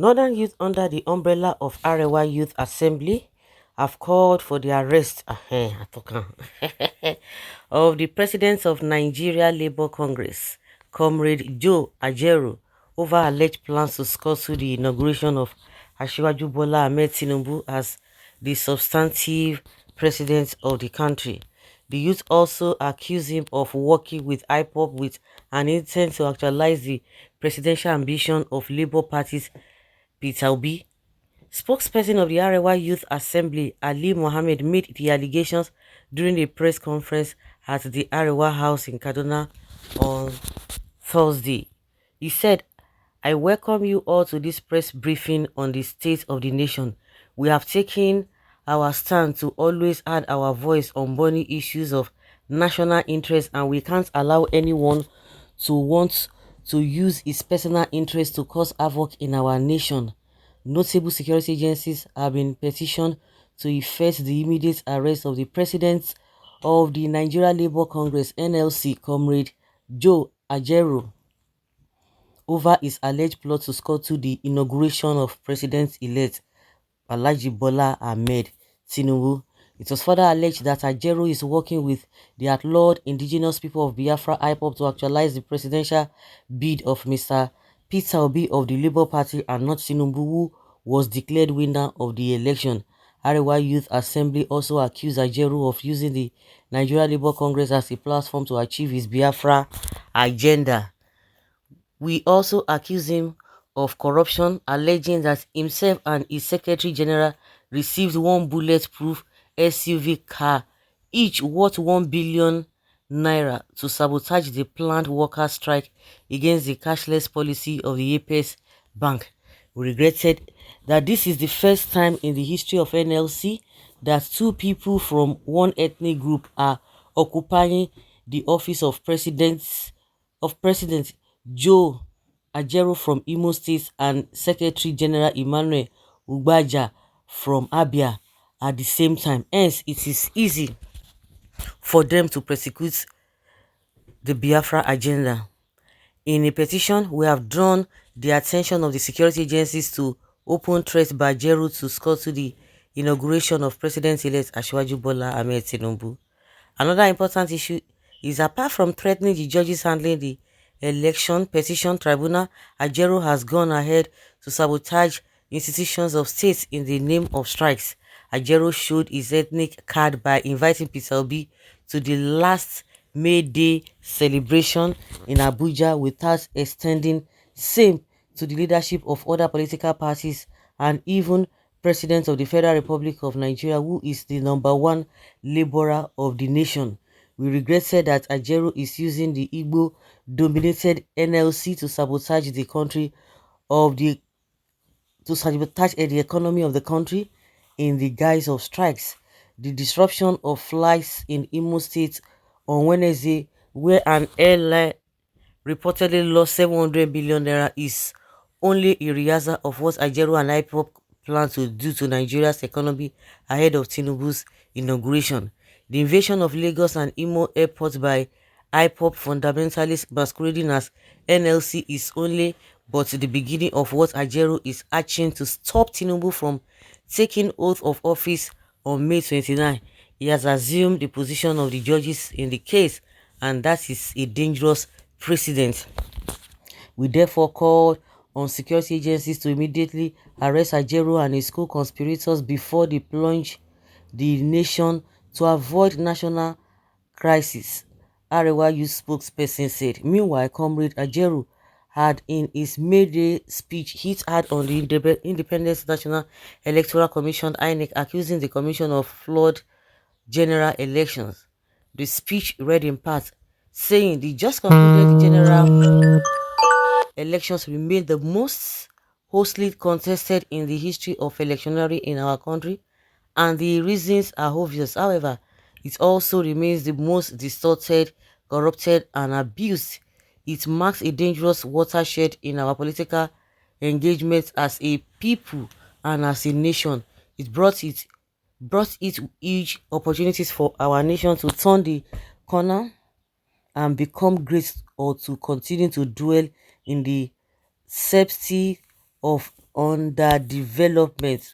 Northern youth under the umbrella of Arewa Youth Assembly have called for the arrest of the President of Nigeria Labour Congress, Comrade Joe Ajaero, over alleged plans to scuttle the inauguration of Asiwaju Bola Ahmed Tinubu as the substantive president of the country. The youth also accuse him of working with Ipob with an intent to actualize the presidential ambition of Labour Party's Peter Obi. Spokesperson of the Arewa Youth Assembly, Ali Mohammed, made the allegations during a press conference at the Arewa House in Kaduna on Thursday. He said, "I welcome you all to this press briefing on the state of the nation. We have taken our stand to always add our voice on burning issues of national interest, and we can't allow anyone to want to use his personal interest to cause havoc in our nation. Notable security agencies have been petitioned to effect the immediate arrest of the president of the Nigeria Labour Congress (NLC), Comrade Joe Ajaero, over his alleged plot to scuttle the inauguration of President-elect Alhaji Bola Ahmed Tinubu. It was further alleged that Ajaero is working with the outlawed indigenous people of Biafra Ipob to actualize the presidential bid of Mr. Peter Obi of the Labour Party and not Tinubu, who was declared winner of the election. Arewa Youth Assembly also accused Ajaero of using the Nigeria Labour Congress as a platform to achieve his Biafra agenda. We also accuse him of corruption, alleging that himself and his Secretary General received one bulletproof SUV car, each worth 1 billion naira, to sabotage the planned workers' strike against the cashless policy of the Apex Bank. We regretted that this is the first time in the history of NLC that two people from one ethnic group are occupying the office of President Joe Ajaero from Imo State and Secretary General Emmanuel Ugbaja from Abia at the same time. Hence, it is easy for them to prosecute the Biafra agenda. In a petition, we have drawn the attention of the security agencies to open threat by Ajaero to scuttle the inauguration of President-elect Asiwaju Bola Ahmed Tinubu. Another important issue is, apart from threatening the judges handling the election petition tribunal, Ajaero has gone ahead to sabotage institutions of state in the name of strikes. Ajaero showed his ethnic card by inviting Peter Obi to the last May Day celebration in Abuja without extending same to the leadership of other political parties and even President of the Federal Republic of Nigeria, who is the #1 laborer of the nation. We regretted that Ajaero is using the Igbo-dominated NLC to sabotage the economy of the country in the guise of strikes. The disruption of flights in Imo State on Wednesday, where an airline reportedly lost 700 billion naira, is only a rehearsal of what Ajaero and Ipob plan to do to Nigeria's economy ahead of Tinubu's inauguration. The invasion of Lagos and Imo airports by Ipob fundamentalists masquerading as NLC is only but the beginning of what Ajaero is hatching to stop Tinubu from taking oath of office on May 29. He has assumed the position of the judges in the case, and that is a dangerous precedent. We therefore called on security agencies to immediately arrest Ajaero and his co-conspirators before they plunge the nation to avoid national crisis, Arewa Youth spokesperson said. Meanwhile, Comrade Ajaero had in his May Day speech hit hard on the Independent National Electoral Commission (INEC), accusing the commission of flawed general elections. The speech read in part, saying the just concluded general elections remain the most hotly contested in the history of electioneering in our country, and the reasons are obvious. However, it also remains the most distorted, corrupted, and abused. It marks a dangerous watershed in our political engagement as a people and as a nation. It brought huge opportunities for our nation to turn the corner and become great, or to continue to dwell in the safety of underdevelopment.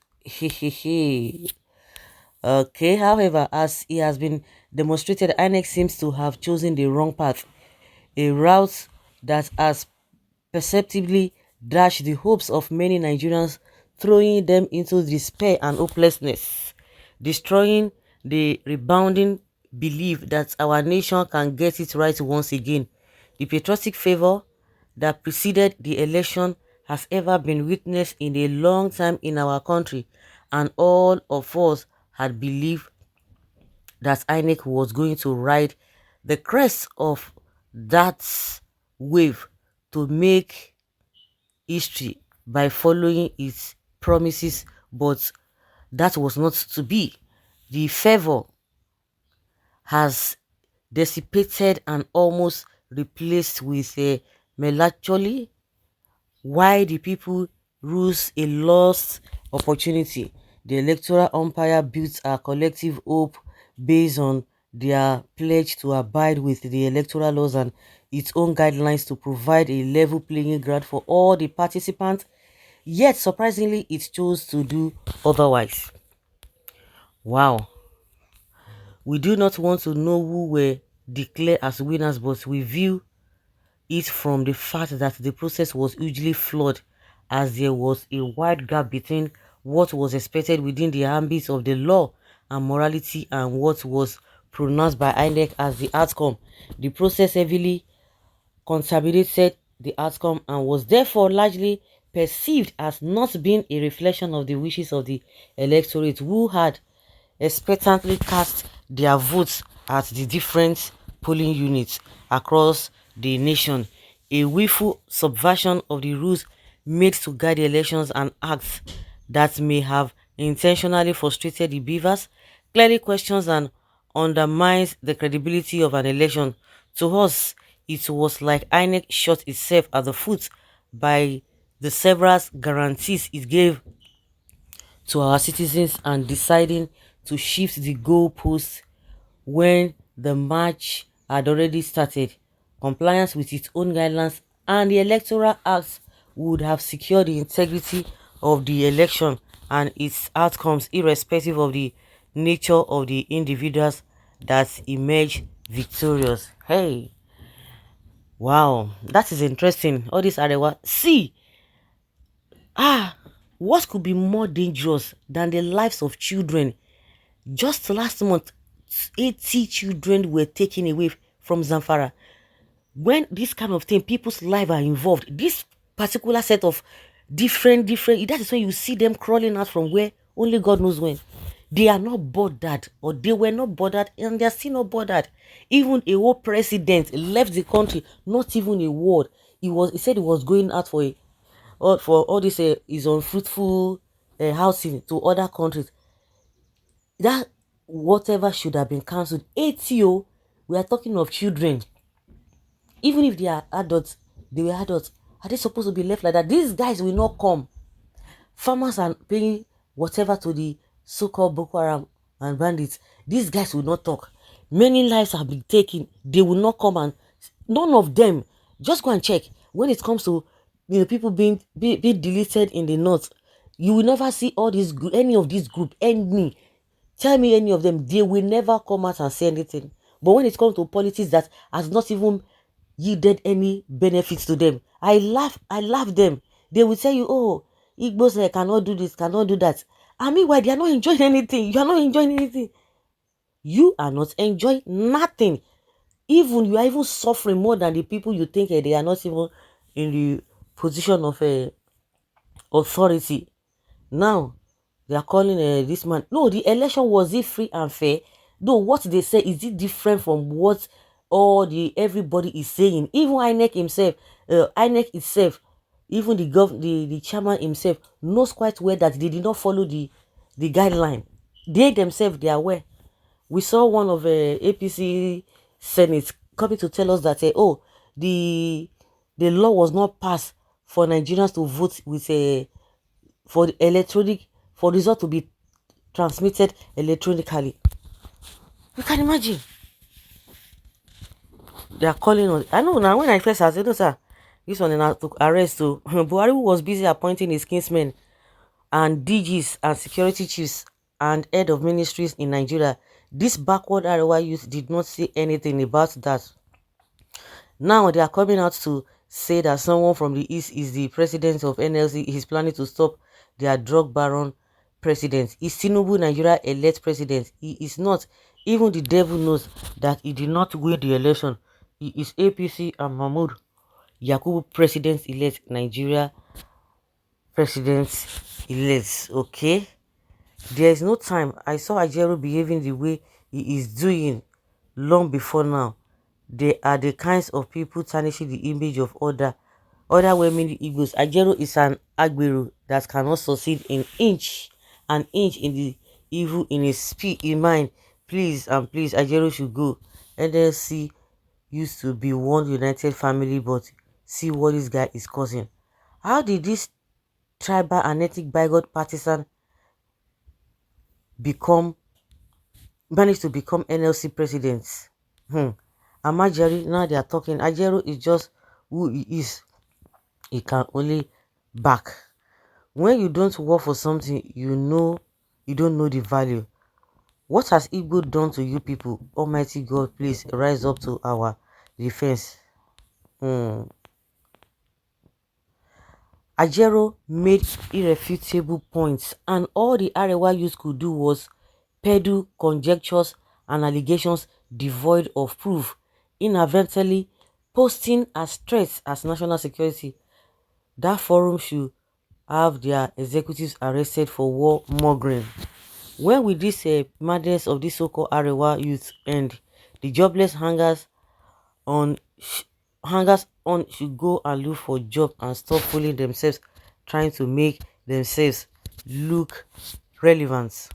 Okay, however, as it has been demonstrated, INEC seems to have chosen the wrong path, a route that has perceptibly dashed the hopes of many Nigerians, throwing them into despair and hopelessness, destroying the rebounding belief that our nation can get it right once again. The patriotic fervor that preceded the election has ever been witnessed in a long time in our country, and all of us had believed that INEC was going to ride the crest of that wave to make history by following its promises, but that was not to be. The fervor has dissipated and almost replaced with a melancholy, why the people lose a lost opportunity. The electoral umpire built a collective hope based on their pledge to abide with the electoral laws and its own guidelines to provide a level playing ground for all the participants. Yet, surprisingly, it chose to do otherwise. Wow. We do not want to know who were declared as winners, but we view it from the fact that the process was hugely flawed, as there was a wide gap between what was expected within the ambit of the law and morality and what was pronounced by INEC as the outcome. The process heavily contaminated the outcome and was therefore largely perceived as not being a reflection of the wishes of the electorate, who had expectantly cast their votes at the different polling units across the nation. A willful subversion of the rules made to guide the elections and acts that may have intentionally frustrated the beavers clearly questions and undermines the credibility of an election. To us, it was like INEC shot itself at the foot by the several guarantees it gave to our citizens and deciding to shift the goalposts when the match had already started. Compliance with its own guidelines and the Electoral Act would have secured the integrity of the election and its outcomes, irrespective of the nature of the individuals that emerged victorious. Hey, wow, that is interesting. All this Arewa. See, what could be more dangerous than the lives of children? Just last month, 80 children were taken away from Zamfara. When this kind of thing, people's lives are involved, this particular set of different, that is when you see them crawling out from where only God knows when. They are not bothered, or they were not bothered, and they are still not bothered. Even a whole president left the country, not even a word. He said he was going out for all this is unfruitful housing to other countries. That whatever should have been cancelled. ATO, we are talking of children. Even if they are adults, they were adults. Are they supposed to be left like that? These guys will not come. Farmers are paying whatever to the so-called Boko Haram and bandits. These guys will not talk. Many lives have been taken. They will not come, and none of them. Just go and check. When it comes to people being deleted in the north, you will never see all these any of these group any. Tell me any of them, they will never come out and say anything. But when it comes to politics that has not even yielded any benefits to them, I laugh them. They will tell you, oh, Igbos cannot do this, cannot do that. I mean, why they are not enjoying anything? You are not enjoying anything. You are not enjoying nothing. Even you are even suffering more than the people you think they are not even in the position of authority. Now, they are calling this man. No, the election, was it free and fair? No, what they say, is it different from what all the everybody is saying? Even INEC himself, INEC itself, even the chairman himself knows quite well that they did not follow the guideline. They themselves, they are aware. We saw one of APC Senate coming to tell us that oh, the law was not passed for Nigerians to vote with a for the electronic, for result to be transmitted electronically. You can imagine. They are calling on. I know now when I first asked, sir, This one na to arrest. So Buhari was busy appointing his kinsmen and DGs and security chiefs and head of ministries in Nigeria. This backward Arewa youth did not say anything about that. Now they are coming out to say that someone from the east is the president of NLC. He's planning to stop their drug baron president. Is Tinubu Nigeria elect president? He is not. Even the devil knows that he did not win the election. He is APC and Mahmoud Yakubu president elect Nigeria president elect. Okay. There is no time. I saw Ajero behaving the way he is doing long before now. They are the kinds of people tarnishing the image of other women Igbos. Ajero is an Agbero that cannot succeed an inch in the evil in his in mind. Please and please, Ajero should go. NLC used to be one united family, but see what this guy is causing. How did this tribal and ethnic bigot partisan become managed to become NLC president? Amajeri, now they are talking. Ajero is just who he is. He can only back. When you don't work for something, you don't know the value. What has Igbo done to you people? Almighty God, please rise up to our defense. Ajero made irrefutable points, and all the Arewa youth could do was peddle conjectures and allegations devoid of proof, inadvertently posting as threats as national security. That forum should have their executives arrested for war mongering. When will this madness of this so-called Arewa youth end? The jobless hangers on should go and look for job and stop fooling themselves, trying to make themselves look relevant.